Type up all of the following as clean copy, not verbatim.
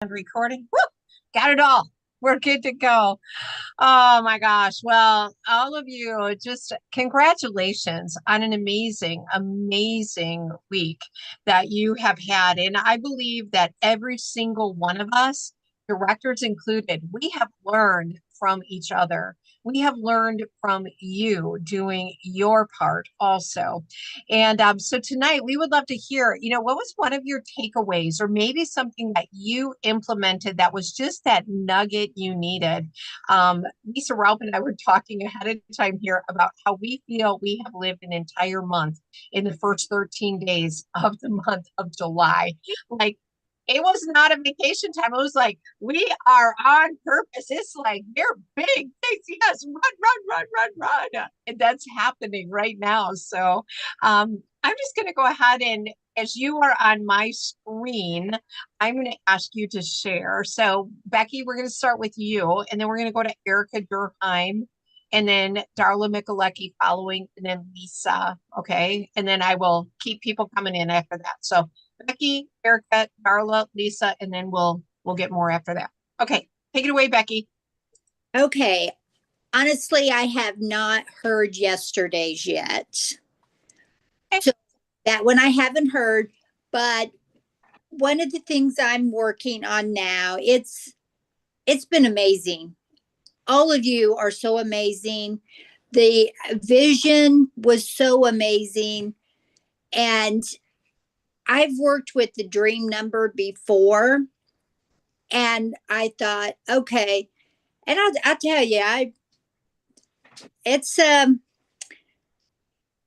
And recording. Woo! Got it all. We're good to go. Oh my gosh. Well, all of you, just congratulations on an amazing, amazing week that you have had. And I believe that every single one of us, directors included, we have learned from each other. We have learned from you doing your part also. And so tonight we would love to hear, what was one of your takeaways or maybe something that you implemented that was just that nugget you needed. Lisa Ralph and I were talking ahead of time here about how we feel we have lived an entire month in the first 13 days of the month of July. Like, it was not a vacation time. It was like, we are on purpose. It's like, they're big things. Yes, run. And that's happening right now. So I'm just going to go ahead and, as you are on my screen, I'm going to ask you to share. So, Becky, we're going to start with you, and then we're going to go to Erica Durheim, and then Darla Michalecki following, and then Lisa. Okay. And then I will keep people coming in after that. So, Becky, Erica, Darla, Lisa, and then we'll get more after that. Okay. Take it away, Becky. Okay. Honestly, I have not heard yesterday's yet. Okay. So that one I haven't heard, but one of the things I'm working on now, it's been amazing. All of you are so amazing. The vision was so amazing. And I've worked with the dream number before. And I thought, okay. And I'll tell you, it's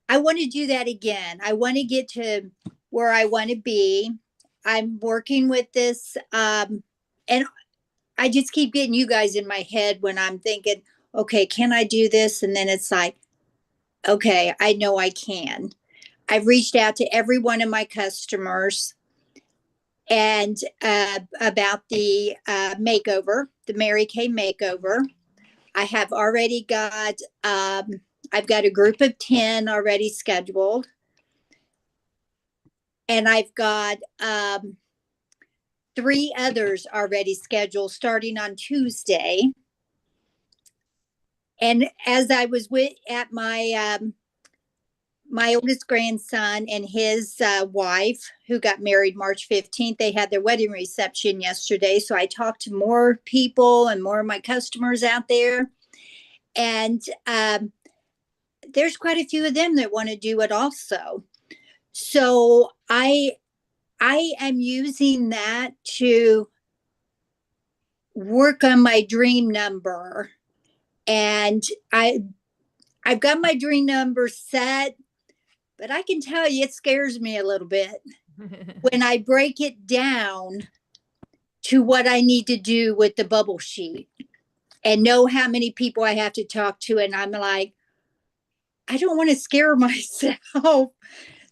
I want to do that again. I want to get to where I want to be. I'm working with this, and I just keep getting you guys in my head when I'm thinking, okay, can I do this? And then it's like, okay, I know I can. I've reached out to every one of my customers and about the makeover, the Mary Kay makeover. I have already got, I've got a group of 10 already scheduled. And I've got 3 others already scheduled starting on Tuesday. And as I was at my oldest grandson and his wife, who got married March 15th, they had their wedding reception yesterday. So I talked to more people and more of my customers out there. And there's quite a few of them that want to do it also. So I am using that to work on my dream number. And I've got my dream number set, but I can tell you it scares me a little bit when I break it down to what I need to do with the bubble sheet and know how many people I have to talk to. And I'm like, I don't want to scare myself.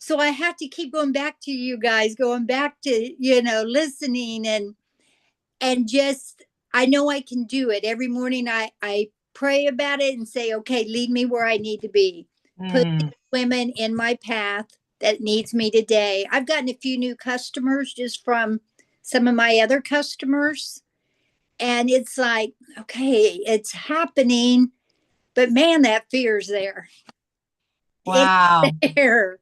So I have to keep going back to you guys, going back to, listening and just, I know I can do it. Every morning I pray about it and say, okay, lead me where I need to be. Put women in my path that needs me today. I've gotten a few new customers just from some of my other customers. And it's like, okay, it's happening. But man, that fear's there. Wow. It's there.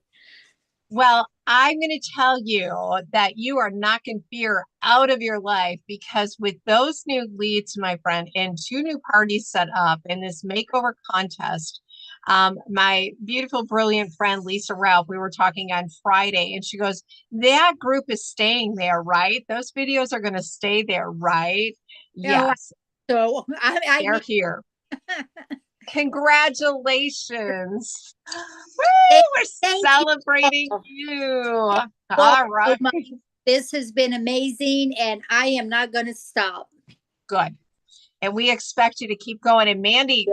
Well, I'm going to tell you that you are knocking fear out of your life because with those new leads, my friend, and 2 new parties set up in this makeover contest, my beautiful, brilliant friend, Lisa Ralph, we were talking on Friday, and she goes, that group is staying there, right? Those videos are going to stay there, right? Yes, So they're here. Congratulations. Woo, we're celebrating you. All right. This has been amazing, and I am not going to stop. Good. And we expect you to keep going. And Mandy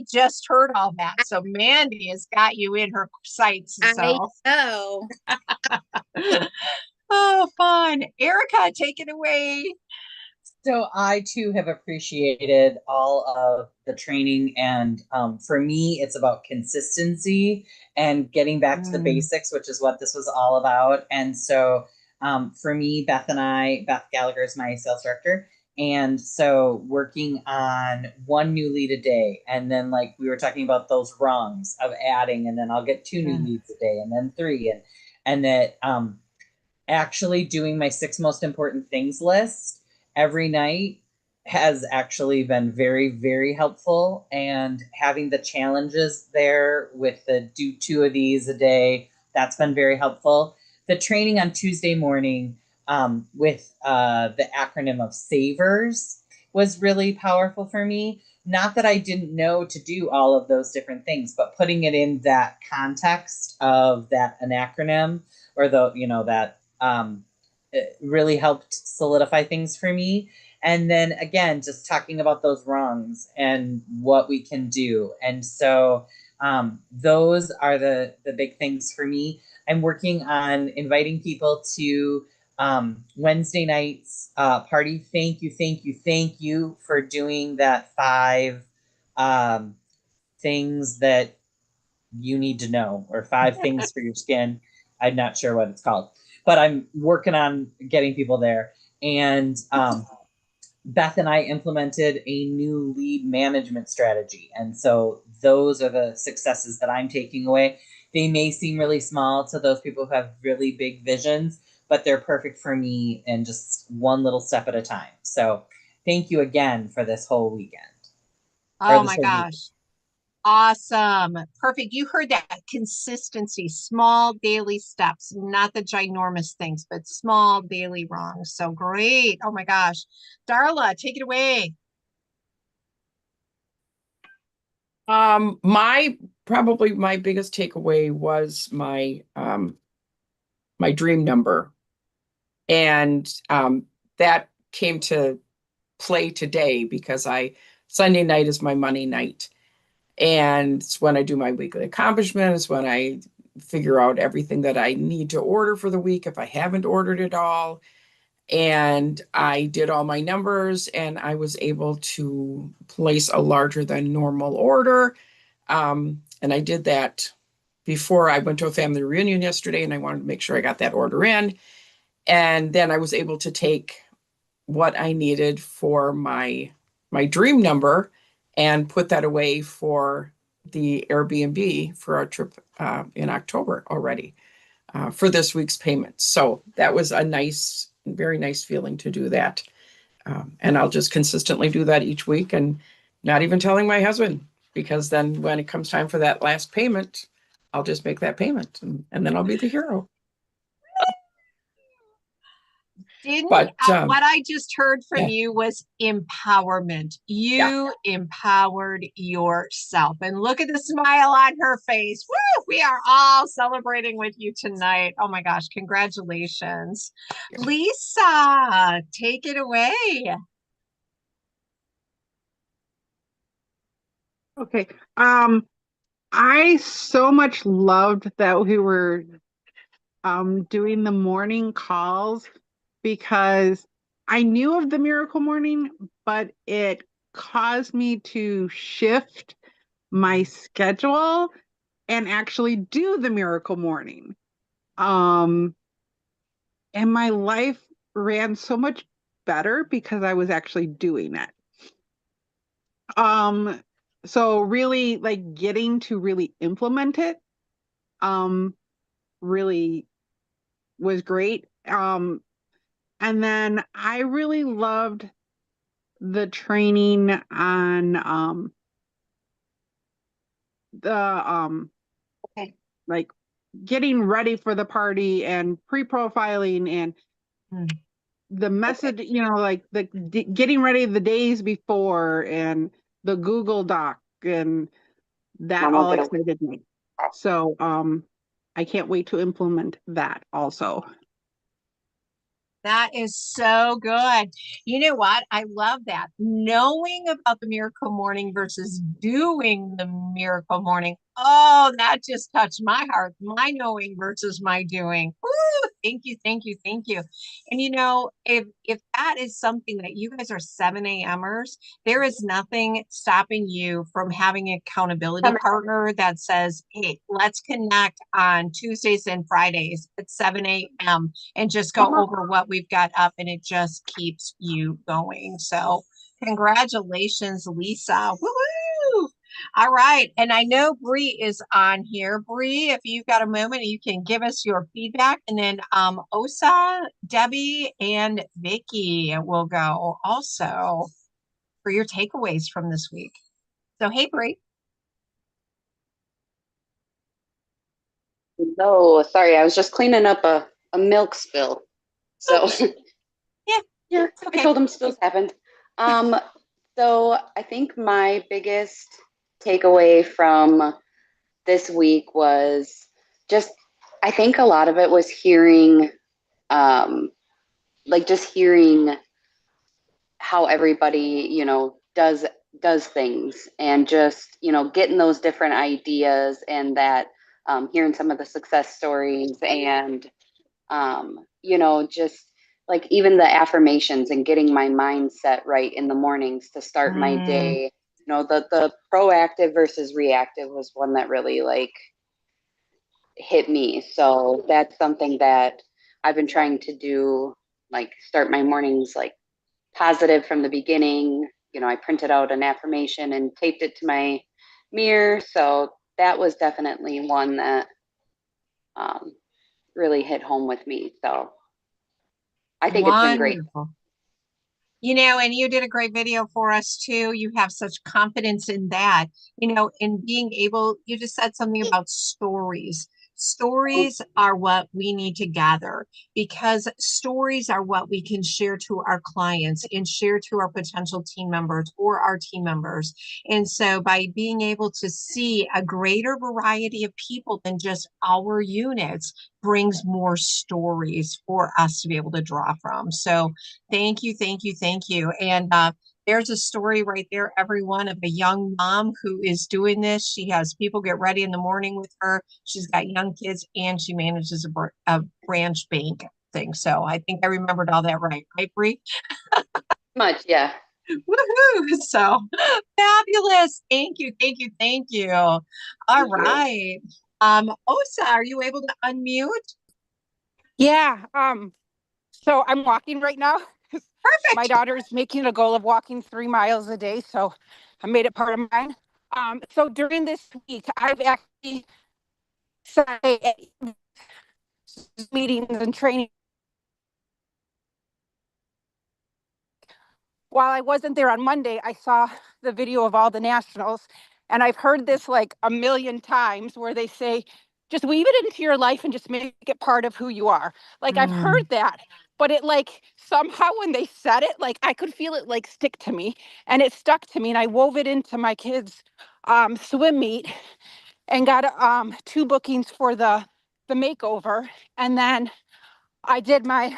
just heard all that. So Mandy has got you in her sights. So. I know. Oh, fun. Erica, take it away. So I too have appreciated all of the training, and for me, it's about consistency and getting back to the basics, which is what this was all about. And so for me, Beth Gallagher is my sales director. And so working on one new lead a day. And then like we were talking about those rungs of adding, and then I'll get 2 new leads a day and then 3. And that actually doing my 6 most important things list every night has actually been very, very helpful. And having the challenges there with the do 2 of these a day, that's been very helpful. The training on Tuesday morning with the acronym of SAVERS was really powerful for me. Not that I didn't know to do all of those different things, but putting it in that context of that an acronym, or that it really helped solidify things for me. And then again, just talking about those rungs and what we can do. And so those are the big things for me. I'm working on inviting people to Wednesday night's party. Thank you for doing that 5 things that you need to know, or 5 things for your skin. I'm not sure what it's called, but I'm working on getting people there. And Beth and I implemented a new lead management strategy. And so those are the successes that I'm taking away. They may seem really small to those people who have really big visions, but they're perfect for me, and just one little step at a time. So thank you again for this whole weekend. Oh my gosh. Awesome. Perfect. You heard that consistency, small daily steps, not the ginormous things, but small daily wrongs. So great. Oh my gosh. Darla, take it away. Probably my biggest takeaway was my my dream number. And that came to play today because Sunday night is my money night. And it's when I do my weekly accomplishments, when I figure out everything that I need to order for the week if I haven't ordered it all. And I did all my numbers, and I was able to place a larger than normal order. And I did that before I went to a family reunion yesterday, and I wanted to make sure I got that order in. And then I was able to take what I needed for my dream number and put that away for the Airbnb for our trip in October already for this week's payment. So that was a very nice feeling to do that. And I'll just consistently do that each week, and not even telling my husband, because then when it comes time for that last payment, I'll just make that payment, and then I'll be the hero. What I just heard from you was empowerment. You empowered yourself, and look at the smile on her face. Woo! We are all celebrating with you tonight. Oh my gosh, congratulations. Lisa, take it away. Okay. I so much loved that we were doing the morning calls, because I knew of the Miracle Morning, but it caused me to shift my schedule and actually do the Miracle Morning. And my life ran so much better because I was actually doing it. So really, like, getting to really implement it really was great. And then I really loved the training on like getting ready for the party and pre-profiling and the message, like the getting ready the days before, and the Google Doc, and that all excited me. So I can't wait to implement that also. That is so good. You know what? I love that. Knowing about the Miracle Morning versus doing the Miracle Morning. Oh, that just touched my heart. My knowing versus my doing. Ooh, thank you, thank you, thank you. And if that is something that you guys are 7 a.m.ers, there is nothing stopping you from having an accountability partner that says, hey, let's connect on Tuesdays and Fridays at 7 a.m. and just go over what we've got up, and it just keeps you going. So congratulations, Lisa. Woohoo! All right. And I know Bree is on here. Bree, if you've got a moment, you can give us your feedback. And then Osa, Debbie, and Vicky will go also for your takeaways from this week. So, hey, Bree. No, sorry, I was just cleaning up a milk spill. So Yeah, yeah, okay. I told him spills happened. Um, so I think my biggest takeaway from this week was just, I think a lot of it was hearing, like just hearing how everybody, does things and just, getting those different ideas and that hearing some of the success stories and just like even the affirmations and getting my mindset right in the mornings to start my day. The proactive versus reactive was one that really like hit me. So that's something that I've been trying to do, like start my mornings like positive from the beginning. I printed out an affirmation and taped it to my mirror. So that was definitely one that um, really hit home with me. So I think it's been great. Wonderful. And you did a great video for us too. You have such confidence in that, in being able, you just said something about stories. Stories are what we need to gather because stories are what we can share to our clients and share to our potential team members or our team members. And so by being able to see a greater variety of people than just our units brings more stories for us to be able to draw from. So thank you, thank you, thank you. And there's a story right there, everyone, of a young mom who is doing this. She has people get ready in the morning with her. She's got young kids and she manages a branch bank thing. So I think I remembered all that right, Bree? Much, yeah. Woohoo! So fabulous. Thank you, thank you, thank you. All right. Osa, are you able to unmute? Yeah. So I'm walking right now. Perfect. My daughter's making a goal of walking 3 miles a day, so I made it part of mine. So during this week, I've actually said meetings and training. While I wasn't there on Monday, I saw the video of all the nationals, and I've heard this like a million times where they say, just weave it into your life and just make it part of who you are. Like I've heard that, but it like somehow when they said it, like I could feel it like stick to me, and it stuck to me, and I wove it into my kids' swim meet and got 2 bookings for the makeover, and then I did my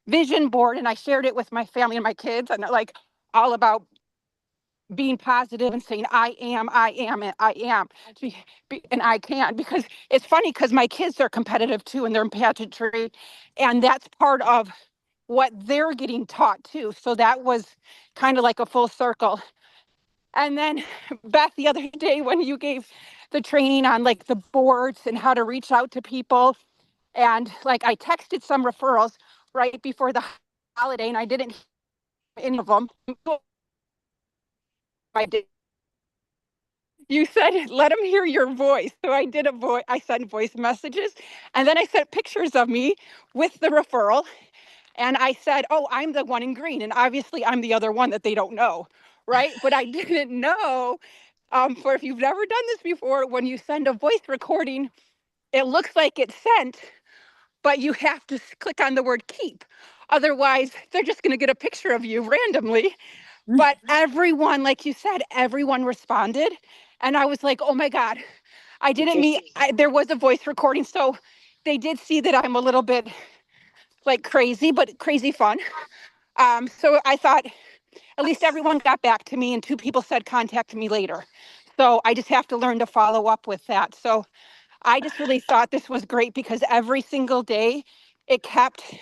vision board and I shared it with my family and my kids, and like all about being positive and saying and I am and I can, because it's funny because my kids are competitive too and they're in pageantry, and that's part of what they're getting taught too. So that was kind of like a full circle. And then Beth, the other day when you gave the training on like the boards and how to reach out to people, and like I texted some referrals right before the holiday and I didn't hear any of them. I did. You said, let them hear your voice. So I did I sent voice messages, and then I sent pictures of me with the referral. And I said, oh, I'm the one in green. And obviously I'm the other one that they don't know. Right. But I didn't know, for if you've never done this before, when you send a voice recording, it looks like it's sent, but you have to click on the word keep. Otherwise, they're just going to get a picture of you randomly. But everyone, like you said, everyone responded. And I was like, oh my God, I didn't mean, there was a voice recording. So they did see that I'm a little bit like crazy, but crazy fun. So I thought at least everyone got back to me, and 2 people said contact me later. So I just have to learn to follow up with that. So I just really thought this was great because every single day it kept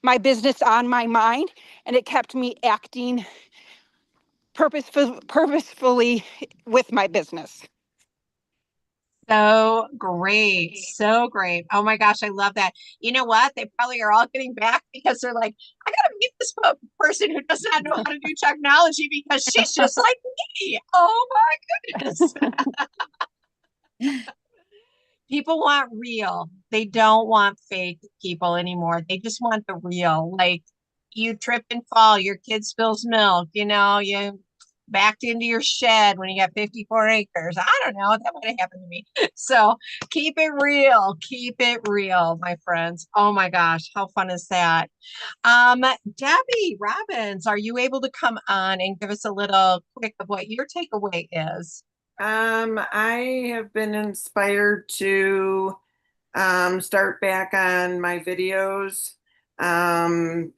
my business on my mind and it kept me acting purposefully with my business. So great. So great. Oh my gosh, I love that. You know what? They probably are all getting back because they're like, I gotta meet this person who does not know how to do technology because she's just like me. Oh my goodness. People want real. They don't want fake people anymore. They just want the real. Like you trip and fall, your kid spills milk, you backed into your shed when you got 54 acres. I don't know. That might have happened to me. So keep it real. Keep it real, my friends. Oh my gosh, how fun is that? Debbie Robbins, are you able to come on and give us a little quick of what your takeaway is? I have been inspired to start back on my videos. That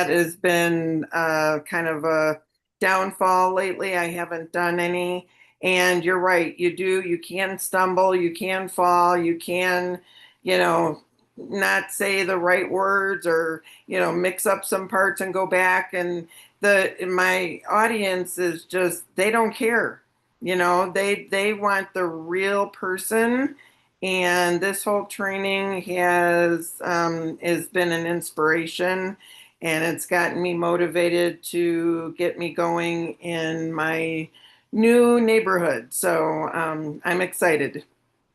has been kind of a downfall lately. I haven't done any. And you're right, you can stumble, you can fall, you can, you know, not say the right words or, mix up some parts and go back. And my audience is just, they don't care. They want the real person, and this whole training has been an inspiration, and it's gotten me motivated to get me going in my new neighborhood. So I'm excited.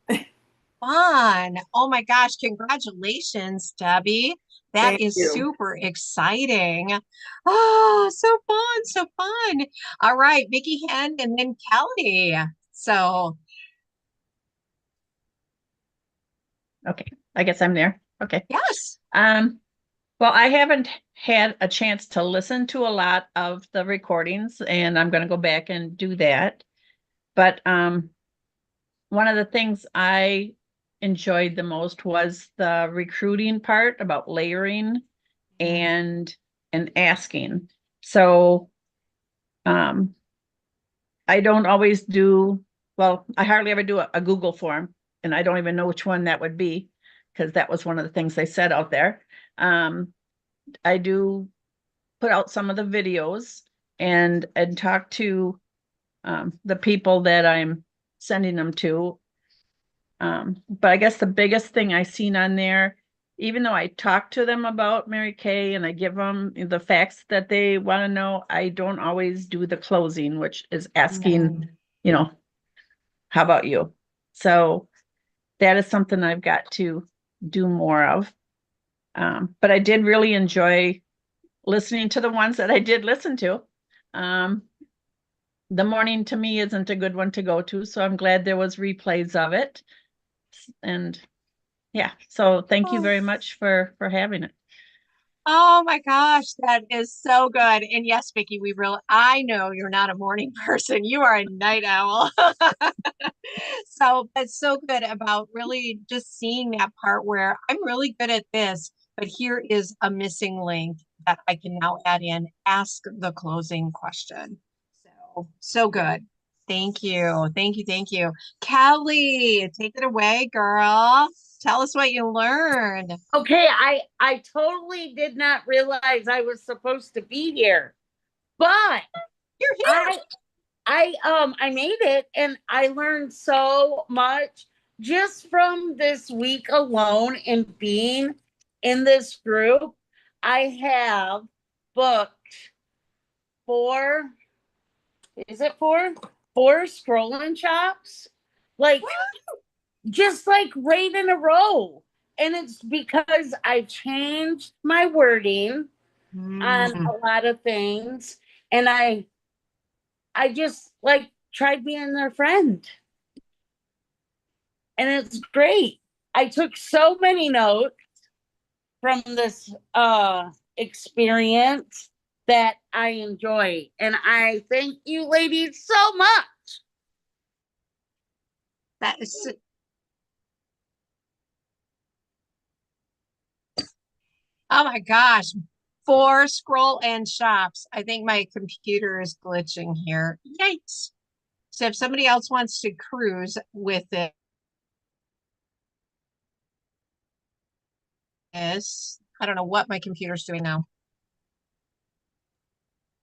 Fun. Oh my gosh, congratulations, Debbie. That Thank is you. super exciting. Oh, so fun, so fun. All right, Vicky Hen and then Kelly. So, Okay, I guess I'm there. Okay. yes. Well, I haven't had a chance to listen to a lot of the recordings, and I'm going to go back and do that. But one of the things I enjoyed the most was the recruiting part about layering and asking. So I don't always do, well, I hardly ever do a Google form, and I don't even know which one that would be because that was one of the things they said out there. I do put out some of the videos and talk to the people that I'm sending them to. But I guess the biggest thing I seen on there, even though I talk to them about Mary Kay and I give them the facts that they want to know, I don't always do the closing, which is asking, how about you? So that is something I've got to do more of. But I did really enjoy listening to the ones that I did listen to. The morning to me isn't a good one to go to, so I'm glad there was replays of it. And yeah, so thank you very much for having it. Oh my gosh, that is so good. And yes, Vicky, I know you're not a morning person. You are a night owl. So that's so good about really just seeing that part where I'm really good at this, but here is a missing link that I can now add in, ask the closing question. So good. Thank you. Thank you. Thank you. Kelly, take it away, girl. Tell us what you learned. Okay, I totally did not realize I was supposed to be here, but You're here. I made it, and I learned so much just from this week alone and being in this group. I have booked four scroll and shops, like just like right in a row. And it's because I changed my wording on a lot of things, and I just like tried being their friend. And it's great. I took so many notes from this experience that I enjoy. And I thank you ladies so much. That is Oh my gosh. 4 scroll and shops. I think my computer is glitching here. Yikes. So if somebody else wants to cruise with it, I don't know what my computer's doing now.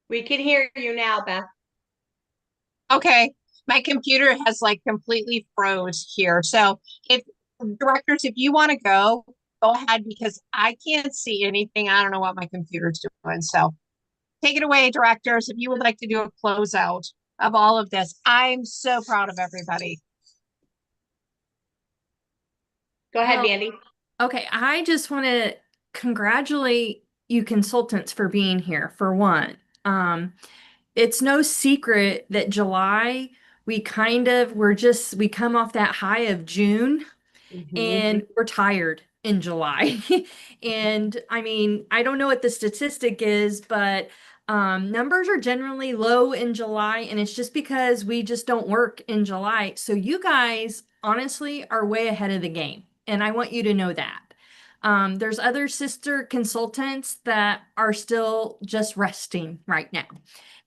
We can hear you now, Beth. Okay, my computer has like completely froze here. So if directors, if you want to go ahead because I can't see anything. I don't know what my computer's doing. So take it away, directors, if you would like to do a closeout of all of this. I'm so proud of everybody. Go ahead, Well, Mandy. Okay, I just want to congratulate you consultants for being here, for one. It's no secret that July, we come off that high of June and we're tired in July. And I mean, I don't know what the statistic is, but numbers are generally low in July, and it's just because we just don't work in July. So you guys honestly are way ahead of the game, and I want you to know that. There's other sister consultants that are still just resting right now.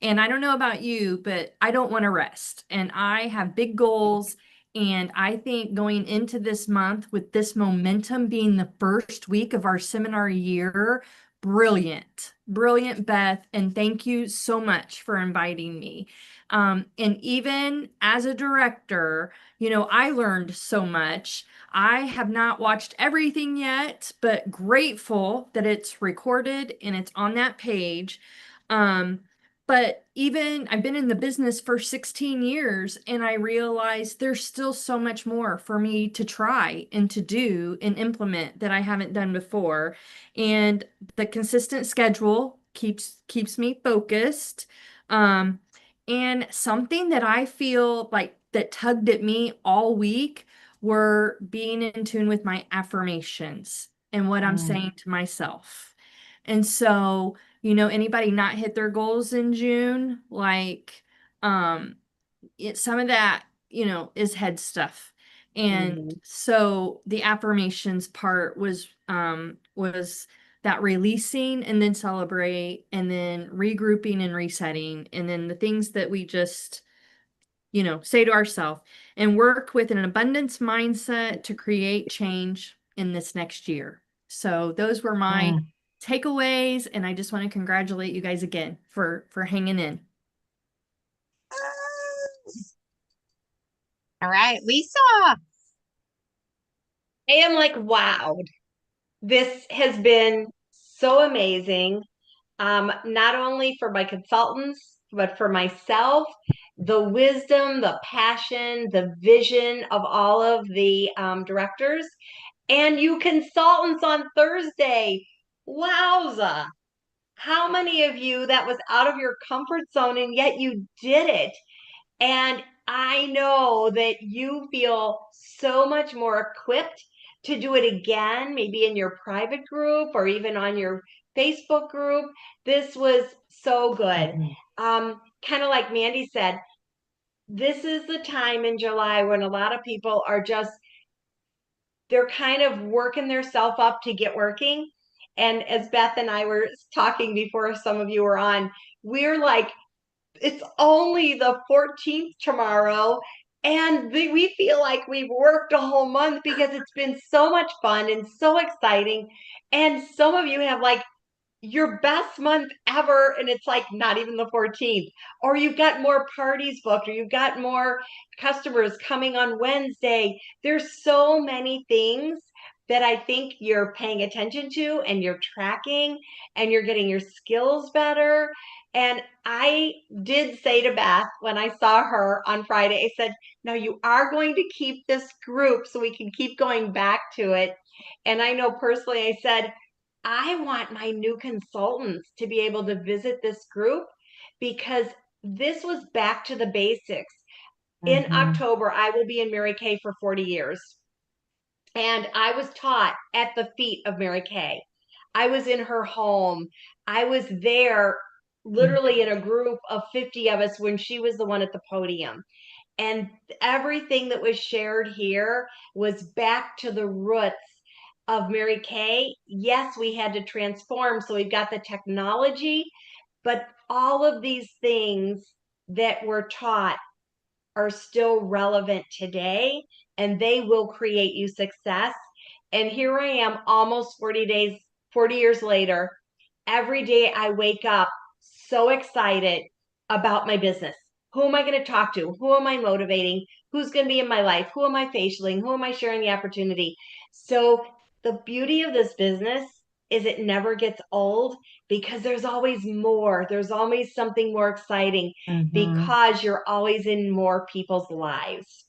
And I don't know about you, but I don't want to rest. And I have big goals. And I think going into this month with this momentum being the first week of our seminar year, brilliant, brilliant, Beth. And thank you so much for inviting me. And even as a director, you know, I learned so much. I have not watched everything yet, but grateful that it's recorded and it's on that page. But even I've been in the business for 16 years and I realized there's still so much more for me to try and to do and implement that I haven't done before. And the consistent schedule keeps me focused. And something that I feel like that tugged at me all week were being in tune with my affirmations and what I'm saying to myself. And so, you know, anybody not hit their goals in June, like some of that, you know, is head stuff. And so the affirmations part was that releasing and then celebrate and then regrouping and resetting and then the things that we just, you know, say to ourselves and work with an abundance mindset to create change in this next year. So those were my takeaways, and I just want to congratulate you guys again for hanging in. All right, Lisa. I am like wowed. This has been so amazing. Not only for my consultants, but for myself, the wisdom, the passion, the vision of all of the directors, and you consultants on Thursday. Wowza. How many of you that was out of your comfort zone and yet you did it? And I know that you feel so much more equipped to do it again, maybe in your private group or even on your Facebook group. This was so good. Kind of like Mandy said, this is the time in July when a lot of people are just, they're kind of working themselves up to get working. And as Beth and I were talking before some of you were on, we're like, it's only the 14th tomorrow. And we feel like we've worked a whole month because it's been so much fun and so exciting. And some of you have like your best month ever, and it's like not even the 14th. Or you've got more parties booked, or you've got more customers coming on Wednesday. There's so many things that I think you're paying attention to and you're tracking and you're getting your skills better. And I did say to Beth when I saw her on Friday, I said, no, you are going to keep this group so we can keep going back to it. And I know personally, I said, I want my new consultants to be able to visit this group because this was back to the basics. In October, I will be in Mary Kay for 40 years. And I was taught at the feet of Mary Kay. I was in her home. I was there literally in a group of 50 of us when she was the one at the podium. And everything that was shared here was back to the roots of Mary Kay. Yes, we had to transform. So we've got the technology, but all of these things that were taught are still relevant today, and they will create you success. And here I am, almost 40 years later. Every day I wake up so excited about my business. Who am I going to talk to? Who am I motivating? Who's going to be in my life? Who am I facialing? Who am I sharing the opportunity? So the beauty of this business is it never gets old because there's always more. There's always something more exciting because you're always in more people's lives.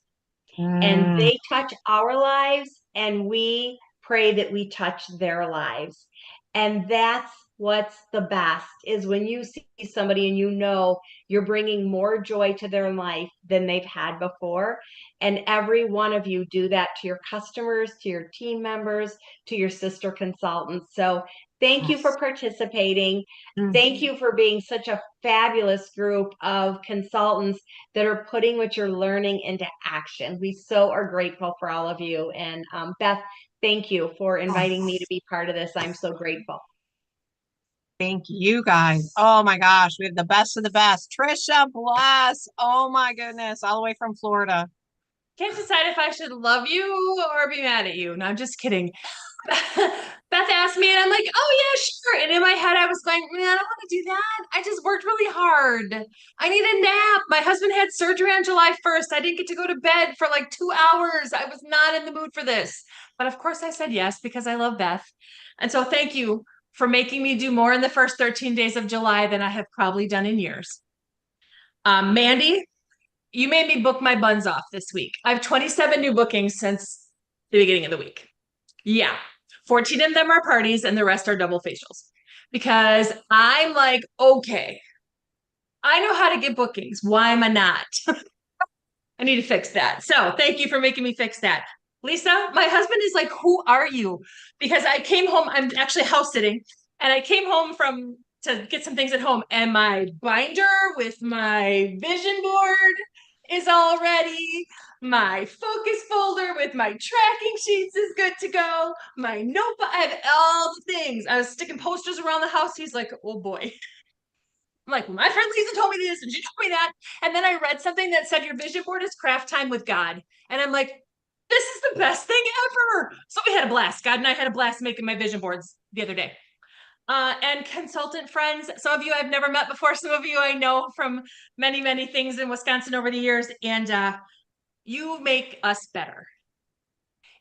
And they touch our lives, and we pray that we touch their lives. And that's what's the best, is when you see somebody and you know you're bringing more joy to their life than they've had before. And every one of you do that to your customers, to your team members, to your sister consultants. So thank you for participating. Thank you for being such a fabulous group of consultants that are putting what you're learning into action. We so are grateful for all of you. And Beth, thank you for inviting me to be part of this. I'm so grateful. Thank you guys. Oh my gosh, we have the best of the best. Trisha, bless. Oh my goodness, all the way from Florida. Can't decide if I should love you or be mad at you. No, I'm just kidding. Beth asked me, and I'm like, oh yeah, sure. And in my head, I was going, man, I don't want to do that. I just worked really hard. I need a nap. My husband had surgery on July 1st. I didn't get to go to bed for like 2 hours. I was not in the mood for this. But of course I said yes because I love Beth. And so thank you for making me do more in the first 13 days of July than I have probably done in years. Mandy, you made me book my buns off this week. I have 27 new bookings since the beginning of the week. Yeah. 14 of them are parties and the rest are double facials, because I'm like, okay, I know how to get bookings. Why am I not? I need to fix that. So thank you for making me fix that. Lisa, my husband is like, who are you? Because I came home, I'm actually house sitting, and I came home to get some things at home, and my binder with my vision board is all ready. My focus folder with my tracking sheets is good to go. My notebook, I have all the things. I was sticking posters around the house. He's like, oh boy. I'm like, well, my friend Lisa told me this and she told me that. And then I read something that said your vision board is craft time with God. And I'm like, this is the best thing ever. So we had a blast. God and I had a blast making my vision boards the other day. And consultant friends, some of you I've never met before. Some of you I know from many, many things in Wisconsin over the years. And you make us better.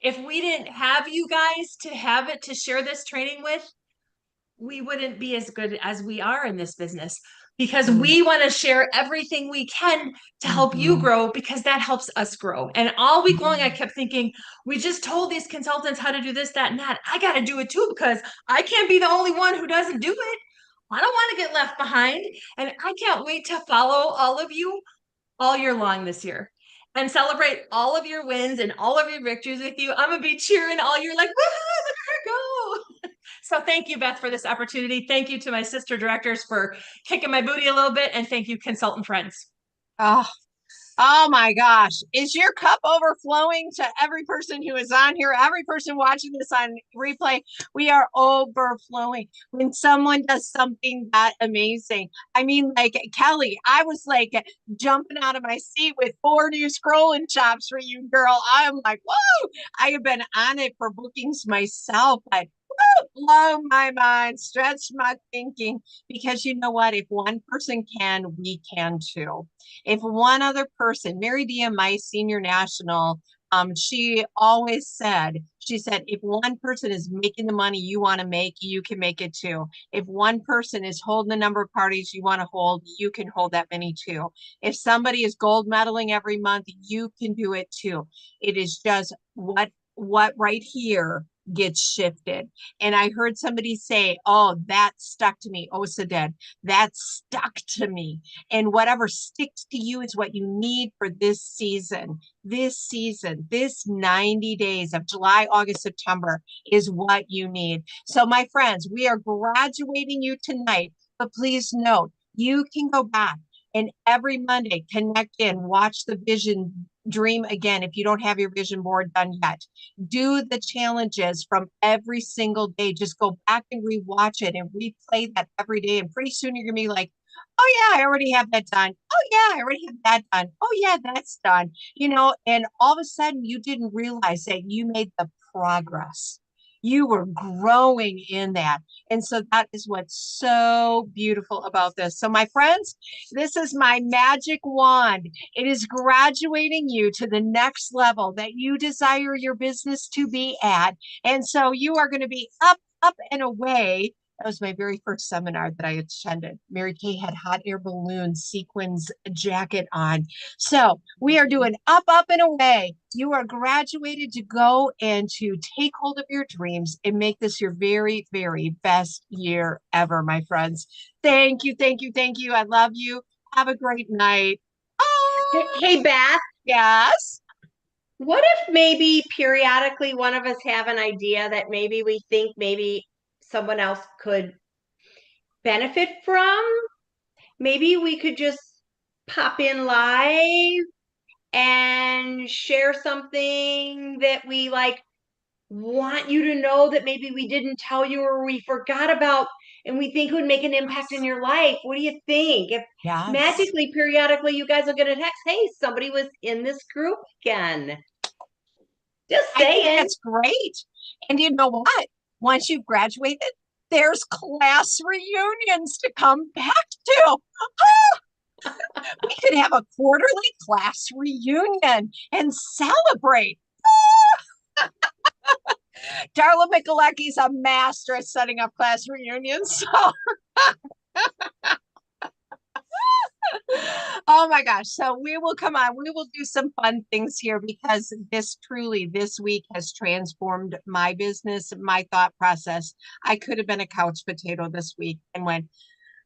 If we didn't have you guys to share this training with, we wouldn't be as good as we are in this business, because we want to share everything we can to help you grow, because that helps us grow. And all week long, I kept thinking, we just told these consultants how to do this, that, and that. I got to do it too, because I can't be the only one who doesn't do it. I don't want to get left behind. And I can't wait to follow all of you all year long this year and celebrate all of your wins and all of your victories with you. I'm going to be cheering all year like, woohoo, look at her go. So thank you, Beth, for this opportunity. Thank you to my sister directors for kicking my booty a little bit. And thank you, consultant friends. Oh my gosh. Is your cup overflowing to every person who is on here, every person watching this on replay? We are overflowing when someone does something that amazing. I mean, like Kelly, I was like jumping out of my seat with 4 new scrolling chops for you, girl. I'm like, whoa, I have been on it for bookings myself. But blow my mind, stretch my thinking, because you know what? If one person can, we can too. If one other person, Mary Dia, my senior national, she always said, if one person is making the money you want to make, you can make it too. If one person is holding the number of parties you want to hold, you can hold that many too. If somebody is gold medaling every month, you can do it too. It is just what right here gets shifted. And I heard somebody say, oh, that stuck to me. Osa did. That stuck to me. And whatever sticks to you is what you need for this season. This 90 days of July, August, September is what you need. So my friends, we are graduating you tonight, but please note, you can go back and every Monday connect in, watch the vision dream again if you don't have your vision board done yet. Do the challenges from every single day. Just go back and rewatch it and replay that every day. And pretty soon you're gonna be like, Oh yeah, I already have that done. Oh yeah, I already have that done. Oh yeah, that's done. And all of a sudden you didn't realize that you made the progress. You were growing in that. And so that is what's so beautiful about this. So my friends, this is my magic wand. It is graduating you to the next level that you desire your business to be at. And so you are going to be up, up and away. That was my very first seminar that I attended. Mary Kay had hot air balloon sequins jacket on. So we are doing up, up and away. You are graduated to go and to take hold of your dreams and make this your very, very best year ever, my friends. Thank you, thank you, thank you. I love you. Have a great night. Oh, Hey, Beth, yes. what if maybe periodically one of us have an idea that maybe we think maybe someone else could benefit from? Maybe we could just pop in live and share something that we want you to know that maybe we didn't tell you or we forgot about and we think would make an impact in your life. What do you think? If Yes. magically, periodically, you guys will get a text, hey, somebody was in this group again. Just I think saying. that's great. And you know what? Once you've graduated, there's class reunions to come back to. We could have a quarterly class reunion and celebrate. Darla Michalecki's a master at setting up class reunions. So oh my gosh. So we will come on. We will do some fun things here because this week has transformed my business, my thought process. I could have been a couch potato this week and went,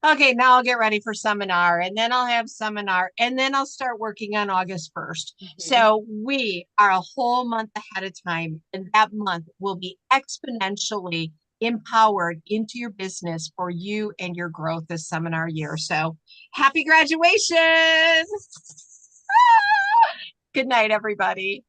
okay, now I'll get ready for seminar and then I'll have seminar and then I'll start working on August 1st. So we are a whole month ahead of time and that month will be exponentially empowered into your business for you and your growth this seminar year. So happy graduation. Good night, everybody.